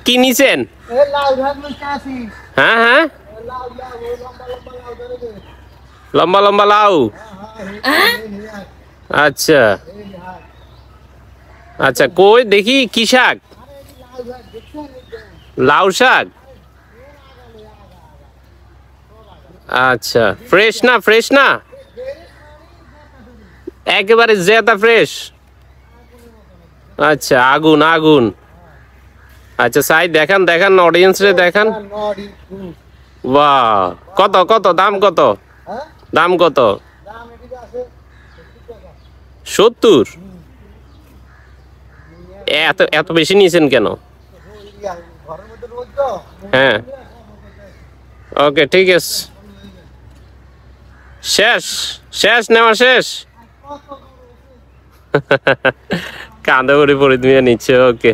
কি নিছেন? হ্যাঁ হ্যাঁ, লম্বা লম্বা লাউ। আচ্ছা আচ্ছা, কই দেখি কি শাক? লাউ শাক। আচ্ছা, ফ্রেশ না? ফ্রেশ না একেবারে জেতা ফ্রেশ? আচ্ছা, আগুন আগুন। আচ্ছা সাই দেখান দেখান, অডিয়েন্স রে দেখান। বাহ, কত কত দাম? কত দাম? কত? 70? এত এত বেশি নিয়েছেন কেন? হ্যাঁ, ওকে ঠিক আছে। শেষ? শেষ নেওয়া শেষ? কাঁদে করে পরে তুমি নিচ্ছে। ওকে।